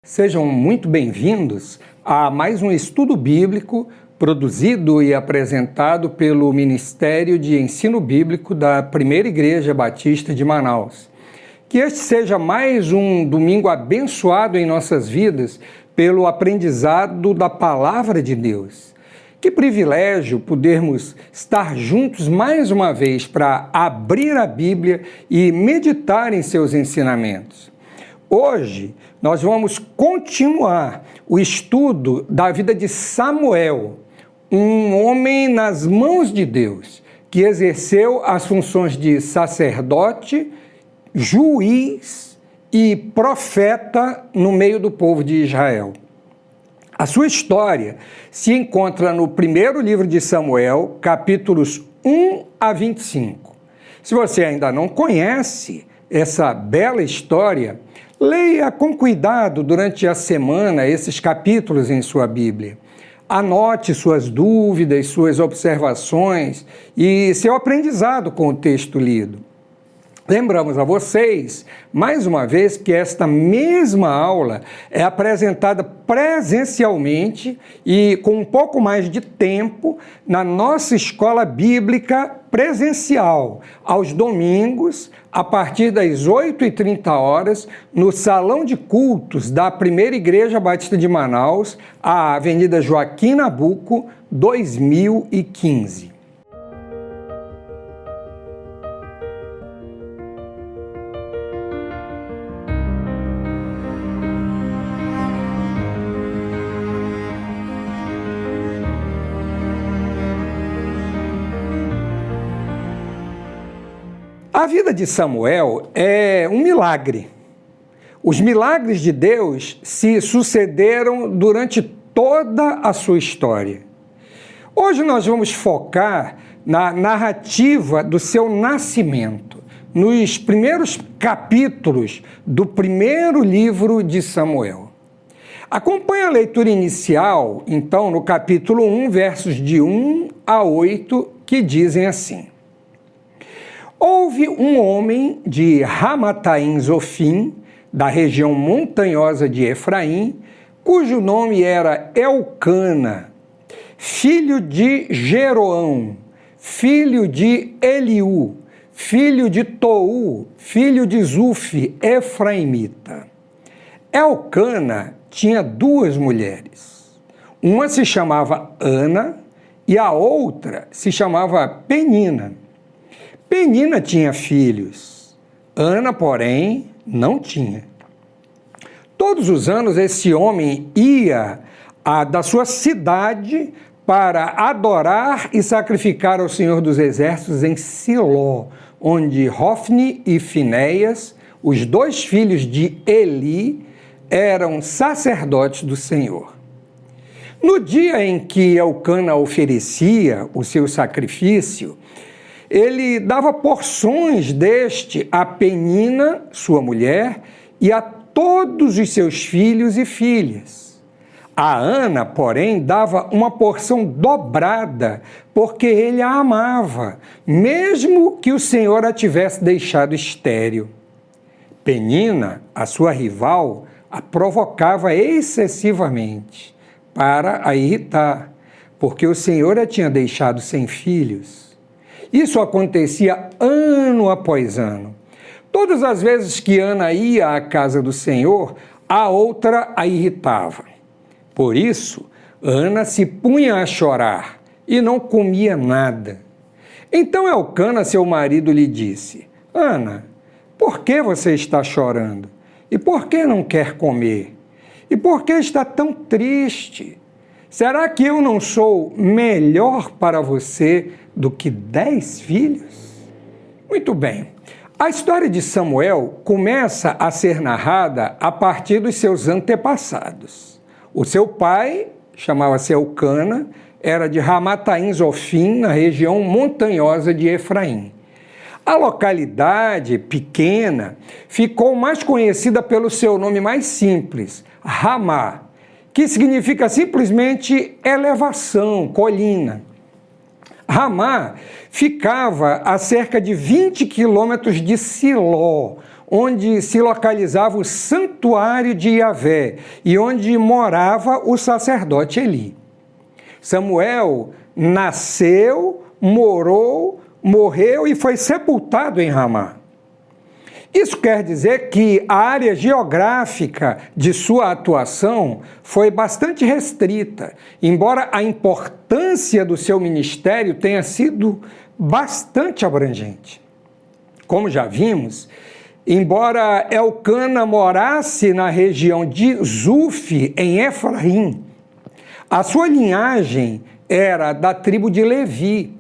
Sejam muito bem-vindos a mais um estudo bíblico produzido e apresentado pelo Ministério de Ensino Bíblico da Primeira Igreja Batista de Manaus. Que este seja mais um domingo abençoado em nossas vidas pelo aprendizado da Palavra de Deus. Que privilégio podermos estar juntos mais uma vez para abrir a Bíblia e meditar em seus ensinamentos. Hoje nós vamos continuar o estudo da vida de Samuel, um homem nas mãos de Deus, que exerceu as funções de sacerdote, juiz e profeta no meio do povo de Israel. A sua história se encontra no primeiro livro de Samuel, capítulos 1 a 25. Se você ainda não conhece essa bela história, leia com cuidado durante a semana esses capítulos em sua Bíblia. Anote suas dúvidas, suas observações e seu aprendizado com o texto lido. Lembramos a vocês, mais uma vez, que esta mesma aula é apresentada presencialmente e com um pouco mais de tempo na nossa escola bíblica presencial, aos domingos, a partir das 8h30, no Salão de Cultos da Primeira Igreja Batista de Manaus, a Avenida Joaquim Nabuco, 2015. A vida de Samuel é um milagre. Os milagres de Deus se sucederam durante toda a sua história. Hoje nós vamos focar na narrativa do seu nascimento, nos primeiros capítulos do primeiro livro de Samuel. Acompanhe a leitura inicial, então, no capítulo 1, versos de 1 a 8, que dizem assim: Houve um homem de Ramataim Zofim, da região montanhosa de Efraim, cujo nome era Elcana, filho de Jeroão, filho de Eliú, filho de Tou, filho de Zuf, efraimita. Elcana tinha duas mulheres. Uma se chamava Ana e a outra se chamava Penina. Penina tinha filhos, Ana, porém, não tinha. Todos os anos esse homem ia da sua cidade para adorar e sacrificar ao Senhor dos Exércitos em Siló, onde Hofni e Finéias, os dois filhos de Eli, eram sacerdotes do Senhor. No dia em que Elcana oferecia o seu sacrifício, ele dava porções deste a Penina, sua mulher, e a todos os seus filhos e filhas. A Ana, porém, dava uma porção dobrada, porque ele a amava, mesmo que o Senhor a tivesse deixado estéril. Penina, a sua rival, a provocava excessivamente para a irritar, porque o Senhor a tinha deixado sem filhos. Isso acontecia ano após ano. Todas as vezes que Ana ia à casa do Senhor, a outra a irritava. Por isso, Ana se punha a chorar e não comia nada. Então Elcana, seu marido, lhe disse: Ana, por que você está chorando? E por que não quer comer? E por que está tão triste? Será que eu não sou melhor para você do que 10 filhos? Muito bem. A história de Samuel começa a ser narrada a partir dos seus antepassados. O seu pai, chamava-se Elcana, era de Ramataim Zofim, na região montanhosa de Efraim. A localidade pequena ficou mais conhecida pelo seu nome mais simples, Ramá, que significa simplesmente elevação, colina. Ramá ficava a cerca de 20 quilômetros de Siló, onde se localizava o santuário de Yahvé e onde morava o sacerdote Eli. Samuel nasceu, morreu e foi sepultado em Ramá. Isso quer dizer que a área geográfica de sua atuação foi bastante restrita, embora a importância do seu ministério tenha sido bastante abrangente. Como já vimos, embora Elcana morasse na região de Zuf, em Efraim, a sua linhagem era da tribo de Levi.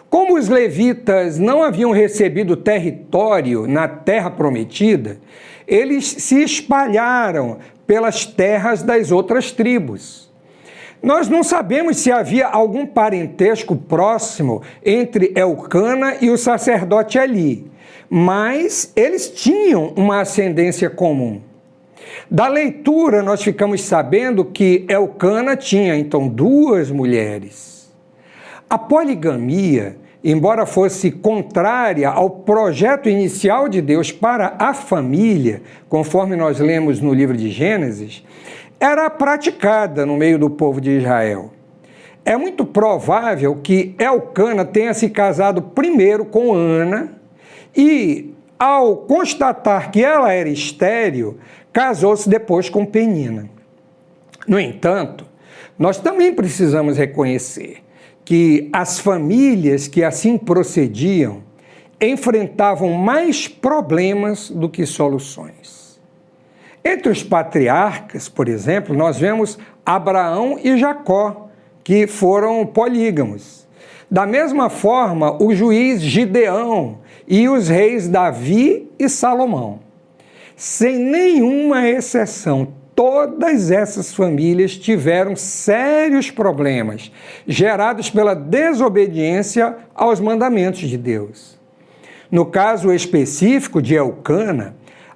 Como os levitas não haviam recebido território na terra prometida, eles se espalharam pelas terras das outras tribos. Nós não sabemos se havia algum parentesco próximo entre Elcana e o sacerdote Eli, mas eles tinham uma ascendência comum. Da leitura, nós ficamos sabendo que Elcana tinha, então, 2 mulheres. A poligamia, embora fosse contrária ao projeto inicial de Deus para a família, conforme nós lemos no livro de Gênesis, era praticada no meio do povo de Israel. É muito provável que Elcana tenha se casado primeiro com Ana e, ao constatar que ela era estéril, casou-se depois com Penina. No entanto, nós também precisamos reconhecer que as famílias que assim procediam enfrentavam mais problemas do que soluções. Entre os patriarcas, por exemplo, nós vemos Abraão e Jacó, que foram polígamos. Da mesma forma, o juiz Gideão e os reis Davi e Salomão. Sem nenhuma exceção, todas essas famílias tiveram sérios problemas gerados pela desobediência aos mandamentos de Deus. No caso específico de Elcana,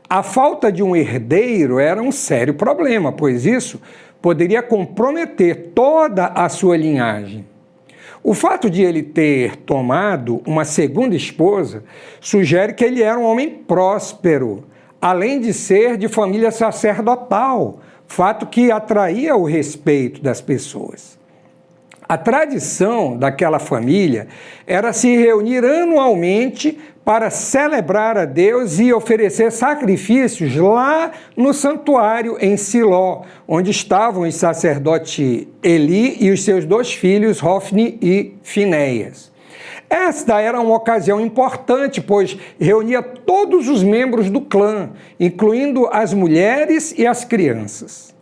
a falta de um herdeiro era um sério problema, pois isso poderia comprometer toda a sua linhagem. O fato de ele ter tomado uma segunda esposa sugere que ele era um homem próspero, além de ser de família sacerdotal, fato que atraía o respeito das pessoas. A tradição daquela família era se reunir anualmente para celebrar a Deus e oferecer sacrifícios lá no santuário em Siló, onde estavam os sacerdotes Eli e os seus 2 filhos, Hofni e Finéias. Esta era uma ocasião importante, pois reunia todos os membros do clã, incluindo as mulheres e as crianças.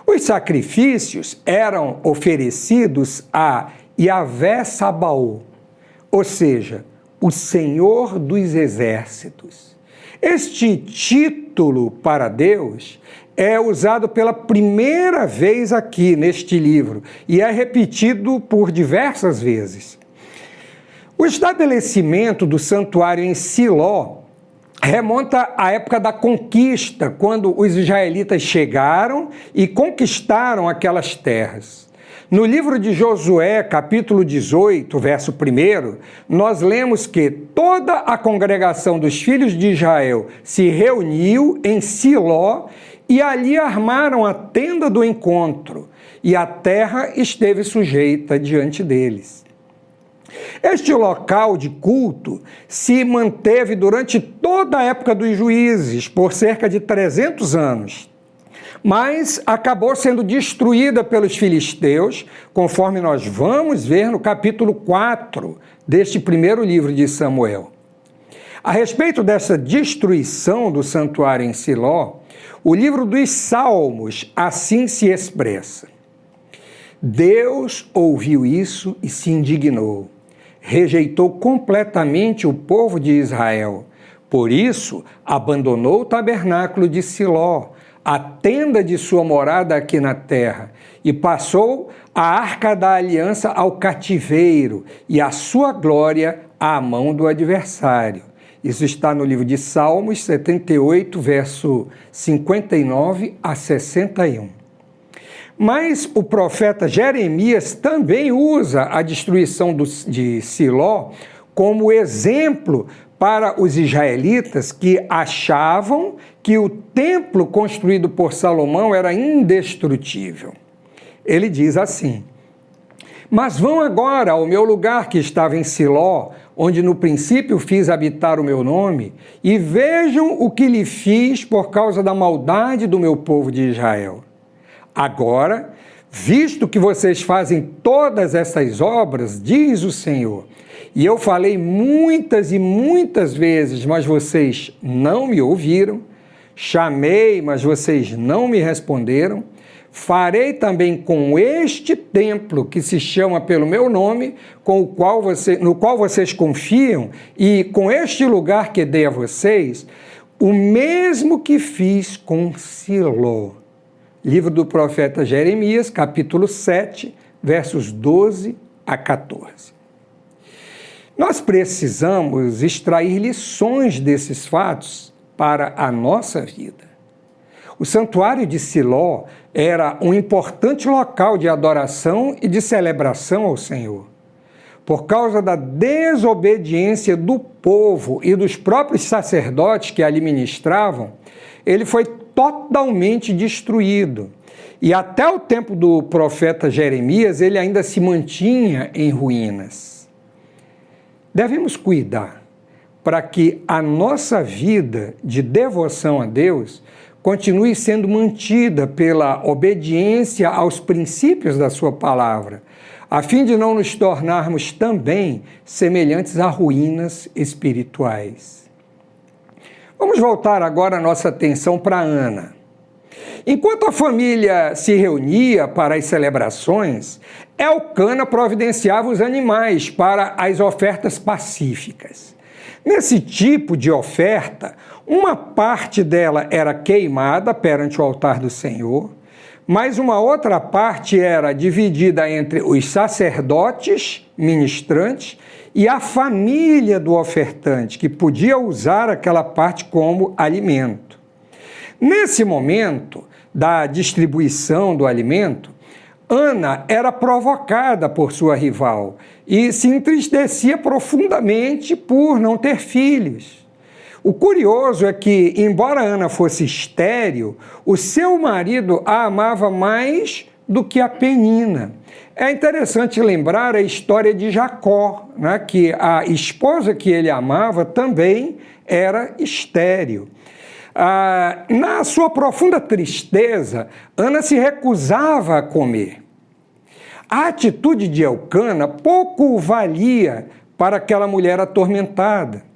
Os sacrifícios eram oferecidos a Yahvé Sabaoth, ou seja, o Senhor dos Exércitos. Este título para Deus é usado pela primeira vez aqui neste livro e é repetido por diversas vezes. O estabelecimento do santuário em Siló remonta à época da conquista, quando os israelitas chegaram e conquistaram aquelas terras. No livro de Josué, capítulo 18, verso 1, nós lemos que toda a congregação dos filhos de Israel se reuniu em Siló e ali armaram a tenda do encontro, e a terra esteve sujeita diante deles. Este local de culto se manteve durante toda a época dos juízes, por cerca de 300 anos, mas acabou sendo destruída pelos filisteus, conforme nós vamos ver no capítulo 4 deste primeiro livro de Samuel. A respeito dessa destruição do santuário em Siló, o livro dos Salmos assim se expressa: Deus ouviu isso e se indignou. Rejeitou completamente o povo de Israel. Por isso, abandonou o tabernáculo de Siló, a tenda de sua morada aqui na terra, e passou a arca da aliança ao cativeiro e a sua glória à mão do adversário. Isso está no livro de Salmos 78, verso 59 a 61. Mas o profeta Jeremias também usa a destruição de Siló como exemplo para os israelitas que achavam que o templo construído por Salomão era indestrutível. Ele diz assim: mas vão agora ao meu lugar que estava em Siló, onde no princípio fiz habitar o meu nome, e vejam o que lhe fiz por causa da maldade do meu povo de Israel. Agora, visto que vocês fazem todas essas obras, diz o Senhor, e eu falei muitas e muitas vezes, mas vocês não me ouviram, chamei, mas vocês não me responderam, farei também com este templo que se chama pelo meu nome, no qual vocês confiam, e com este lugar que dei a vocês, o mesmo que fiz com Siló. Livro do profeta Jeremias, capítulo 7, versos 12 a 14. Nós precisamos extrair lições desses fatos para a nossa vida. O santuário de Siló era um importante local de adoração e de celebração ao Senhor. Por causa da desobediência do povo e dos próprios sacerdotes que ali ministravam, ele foi totalmente destruído. E até o tempo do profeta Jeremias, ele ainda se mantinha em ruínas. Devemos cuidar para que a nossa vida de devoção a Deus continue sendo mantida pela obediência aos princípios da sua palavra, a fim de não nos tornarmos também semelhantes a ruínas espirituais. Vamos voltar agora a nossa atenção para Ana. Enquanto a família se reunia para as celebrações, Elcana providenciava os animais para as ofertas pacíficas. Nesse tipo de oferta, uma parte dela era queimada perante o altar do Senhor, mas uma outra parte era dividida entre os sacerdotes ministrantes e a família do ofertante, que podia usar aquela parte como alimento. Nesse momento da distribuição do alimento, Ana era provocada por sua rival e se entristecia profundamente por não ter filhos. O curioso é que, embora Ana fosse estéril, o seu marido a amava mais do que a Penina. É interessante lembrar a história de Jacó, né, que a esposa que ele amava também era estéril. Na sua profunda tristeza, Ana se recusava a comer. A atitude de Elcana pouco valia para aquela mulher atormentada.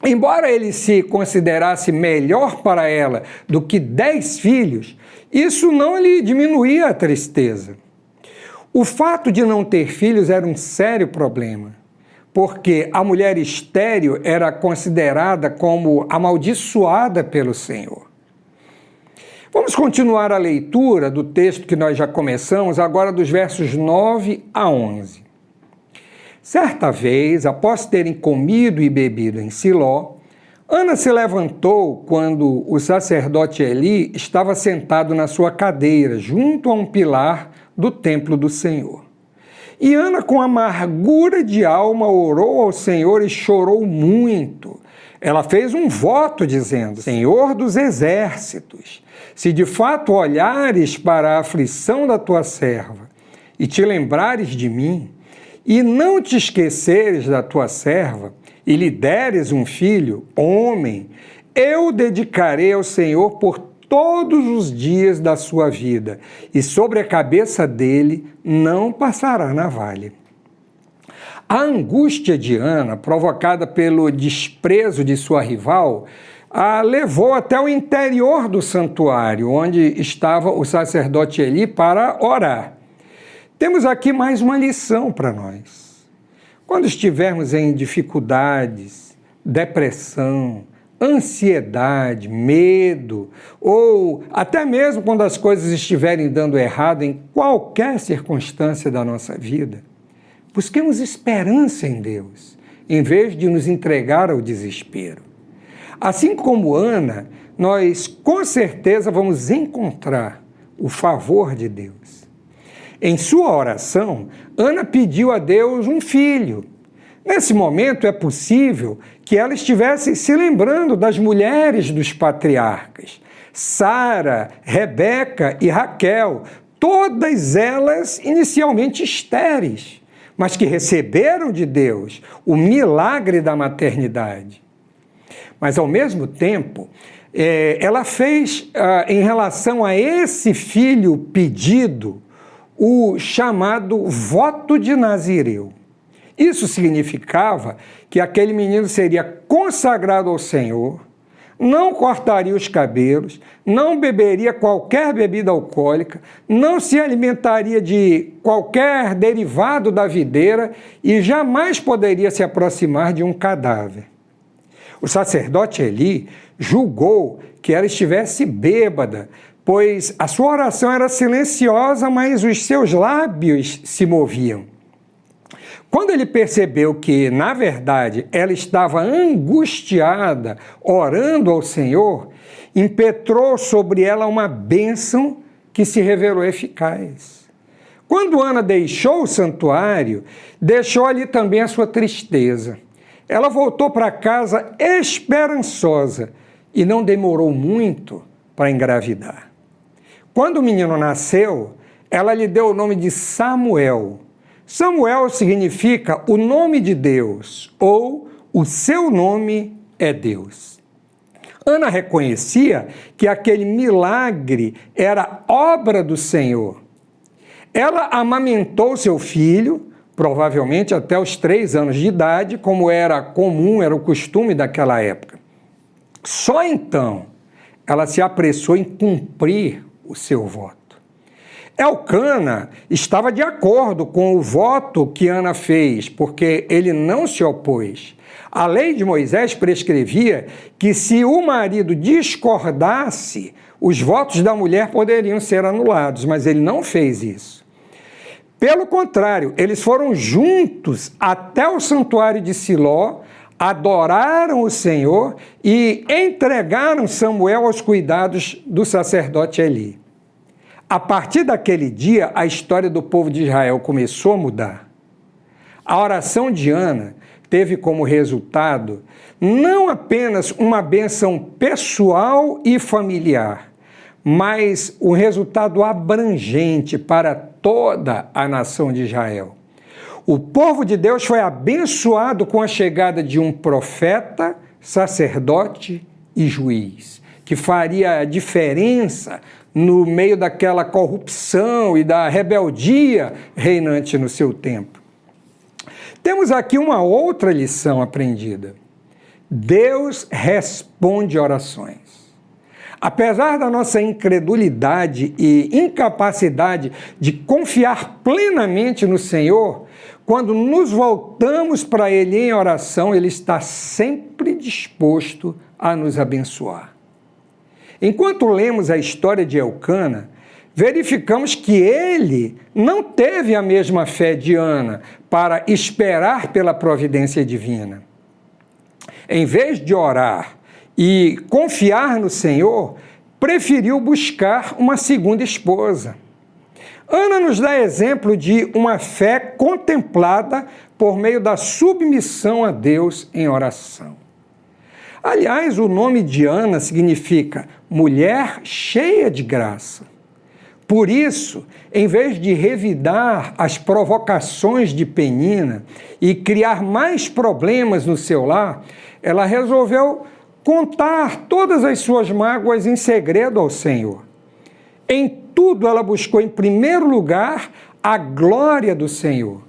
Embora ele se considerasse melhor para ela do que 10 filhos, isso não lhe diminuía a tristeza. O fato de não ter filhos era um sério problema, porque a mulher estéril era considerada como amaldiçoada pelo Senhor. Vamos continuar a leitura do texto que nós já começamos, agora dos versos 9 a 11. Certa vez, após terem comido e bebido em Siló, Ana se levantou quando o sacerdote Eli estava sentado na sua cadeira, junto a um pilar do templo do Senhor. E Ana, com amargura de alma, orou ao Senhor e chorou muito. Ela fez um voto dizendo: Senhor dos exércitos, se de fato olhares para a aflição da tua serva e te lembrares de mim, e não te esqueceres da tua serva, e lhe deres um filho, homem, eu dedicarei ao Senhor por todos os dias da sua vida, e sobre a cabeça dele não passará navalha. A angústia de Ana, provocada pelo desprezo de sua rival, a levou até o interior do santuário, onde estava o sacerdote Eli para orar. Temos aqui mais uma lição para nós. Quando estivermos em dificuldades, depressão, ansiedade, medo, ou até mesmo quando as coisas estiverem dando errado em qualquer circunstância da nossa vida, busquemos esperança em Deus, em vez de nos entregar ao desespero. Assim como Ana, nós com certeza vamos encontrar o favor de Deus. Em sua oração, Ana pediu a Deus um filho. Nesse momento, é possível que ela estivesse se lembrando das mulheres dos patriarcas, Sara, Rebeca e Raquel, todas elas inicialmente estéreis, mas que receberam de Deus o milagre da maternidade. Mas, ao mesmo tempo, ela fez, em relação a esse filho pedido, o chamado voto de Nazireu. Isso significava que aquele menino seria consagrado ao Senhor, não cortaria os cabelos, não beberia qualquer bebida alcoólica, não se alimentaria de qualquer derivado da videira e jamais poderia se aproximar de um cadáver. O sacerdote Eli julgou que ela estivesse bêbada, pois a sua oração era silenciosa, mas os seus lábios se moviam. Quando ele percebeu que, na verdade, ela estava angustiada, orando ao Senhor, impetrou sobre ela uma bênção que se revelou eficaz. Quando Ana deixou o santuário, deixou ali também a sua tristeza. Ela voltou para casa esperançosa e não demorou muito para engravidar. Quando o menino nasceu, ela lhe deu o nome de Samuel. Samuel significa o nome de Deus, ou o seu nome é Deus. Ana reconhecia que aquele milagre era obra do Senhor. Ela amamentou seu filho, provavelmente até os 3 anos de idade, como era comum, era o costume daquela época. Só então ela se apressou em cumprir o seu voto. Elcana estava de acordo com o voto que Ana fez, porque ele não se opôs. A lei de Moisés prescrevia que se o marido discordasse, os votos da mulher poderiam ser anulados, mas ele não fez isso. Pelo contrário, eles foram juntos até o santuário de Siló, adoraram o Senhor e entregaram Samuel aos cuidados do sacerdote Eli. A partir daquele dia, a história do povo de Israel começou a mudar. A oração de Ana teve como resultado não apenas uma bênção pessoal e familiar, mas um resultado abrangente para toda a nação de Israel. O povo de Deus foi abençoado com a chegada de um profeta, sacerdote e juiz, que faria a diferença no meio daquela corrupção e da rebeldia reinante no seu tempo. Temos aqui uma outra lição aprendida. Deus responde orações. Apesar da nossa incredulidade e incapacidade de confiar plenamente no Senhor, quando nos voltamos para Ele em oração, Ele está sempre disposto a nos abençoar. Enquanto lemos a história de Elcana, verificamos que ele não teve a mesma fé de Ana para esperar pela providência divina. Em vez de orar e confiar no Senhor, preferiu buscar uma segunda esposa. Ana nos dá exemplo de uma fé contemplada por meio da submissão a Deus em oração. Aliás, o nome de Ana significa mulher cheia de graça. Por isso, em vez de revidar as provocações de Penina e criar mais problemas no seu lar, ela resolveu contar todas as suas mágoas em segredo ao Senhor. Em tudo ela buscou em primeiro lugar a glória do Senhor.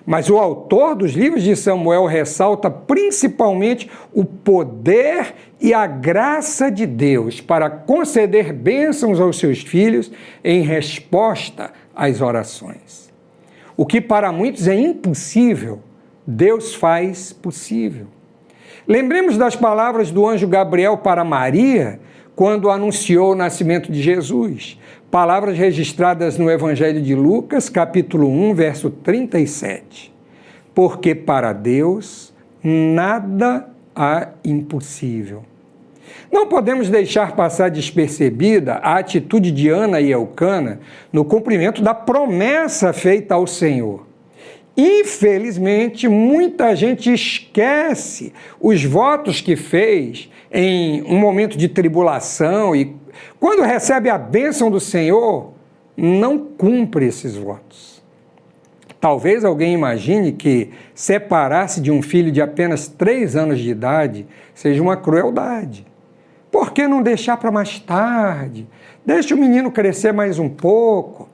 Mas o autor dos livros de Samuel ressalta principalmente o poder e a graça de Deus para conceder bênçãos aos seus filhos em resposta às orações. O que para muitos é impossível, Deus faz possível. Lembremos das palavras do anjo Gabriel para Maria, quando anunciou o nascimento de Jesus. Palavras registradas no Evangelho de Lucas, capítulo 1, verso 37. Porque para Deus nada há impossível. Não podemos deixar passar despercebida a atitude de Ana e Elcana no cumprimento da promessa feita ao Senhor. Infelizmente, muita gente esquece os votos que fez em um momento de tribulação e, quando recebe a bênção do Senhor, não cumpre esses votos. Talvez alguém imagine que separar-se de um filho de apenas 3 anos de idade seja uma crueldade. Por que não deixar para mais tarde? Deixa o menino crescer mais um pouco.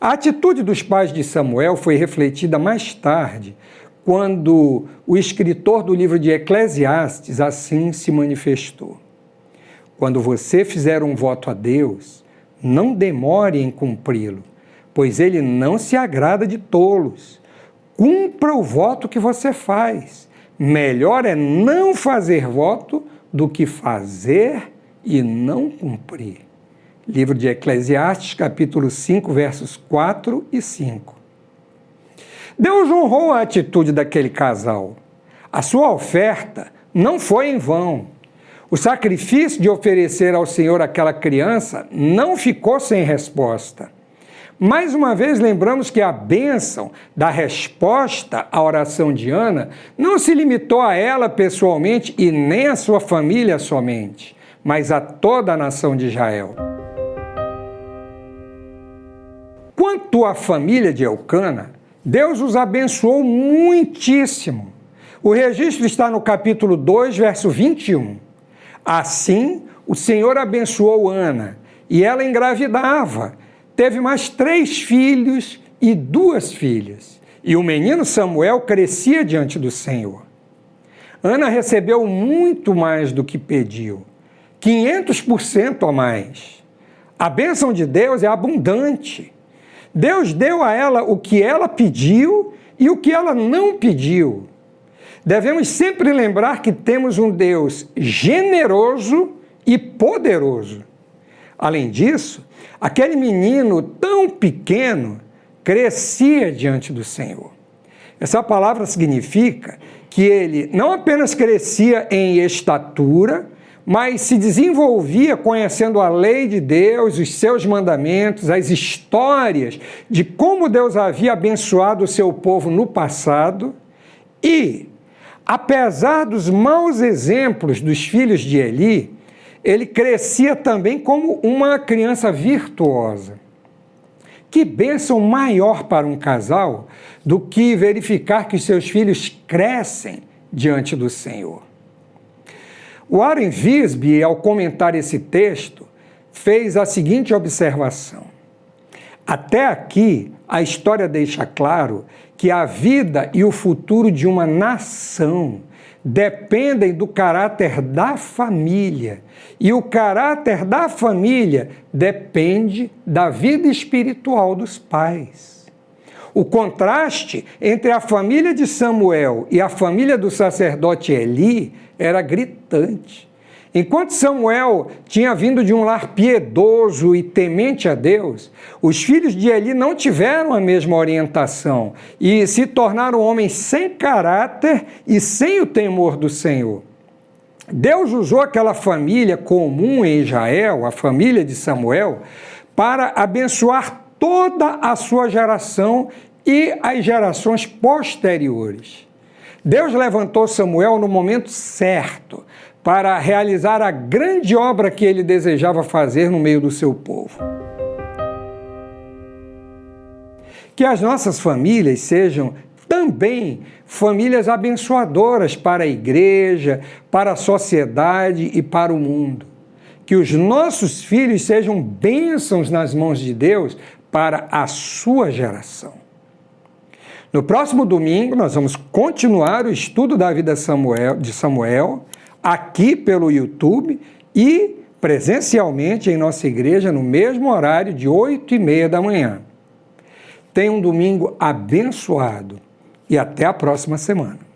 A atitude dos pais de Samuel foi refletida mais tarde, quando o escritor do livro de Eclesiastes assim se manifestou. Quando você fizer um voto a Deus, não demore em cumpri-lo, pois ele não se agrada de tolos. Cumpra o voto que você faz. Melhor é não fazer voto do que fazer e não cumprir. Livro de Eclesiastes, capítulo 5, versos 4 e 5. Deus honrou a atitude daquele casal. A sua oferta não foi em vão. O sacrifício de oferecer ao Senhor aquela criança não ficou sem resposta. Mais uma vez, lembramos que a bênção da resposta à oração de Ana não se limitou a ela pessoalmente e nem à sua família somente, mas a toda a nação de Israel. Quanto à família de Eucana, Deus os abençoou muitíssimo. O registro está no capítulo 2, verso 21. Assim, o Senhor abençoou Ana, e ela engravidava. Teve mais 3 filhos e 2 filhas. E o menino Samuel crescia diante do Senhor. Ana recebeu muito mais do que pediu, 500% a mais. A bênção de Deus é abundante. Deus deu a ela o que ela pediu e o que ela não pediu. Devemos sempre lembrar que temos um Deus generoso e poderoso. Além disso, aquele menino tão pequeno crescia diante do Senhor. Essa palavra significa que ele não apenas crescia em estatura, mas se desenvolvia conhecendo a lei de Deus, os seus mandamentos, as histórias de como Deus havia abençoado o seu povo no passado e, apesar dos maus exemplos dos filhos de Eli, ele crescia também como uma criança virtuosa. Que bênção maior para um casal do que verificar que seus filhos crescem diante do Senhor. Warren Wiersbe, ao comentar esse texto, fez a seguinte observação. Até aqui, a história deixa claro que a vida e o futuro de uma nação dependem do caráter da família, e o caráter da família depende da vida espiritual dos pais. O contraste entre a família de Samuel e a família do sacerdote Eli era gritante. Enquanto Samuel tinha vindo de um lar piedoso e temente a Deus, os filhos de Eli não tiveram a mesma orientação e se tornaram homens sem caráter e sem o temor do Senhor. Deus usou aquela família comum em Israel, a família de Samuel, para abençoar toda a sua geração e as gerações posteriores. Deus levantou Samuel no momento certo para realizar a grande obra que ele desejava fazer no meio do seu povo. Que as nossas famílias sejam também famílias abençoadoras para a igreja, para a sociedade e para o mundo. Que os nossos filhos sejam bênçãos nas mãos de Deus para a sua geração. No próximo domingo, nós vamos continuar o estudo da vida de Samuel, aqui pelo YouTube e presencialmente em nossa igreja no mesmo horário de 8h30 da manhã. Tenha um domingo abençoado e até a próxima semana.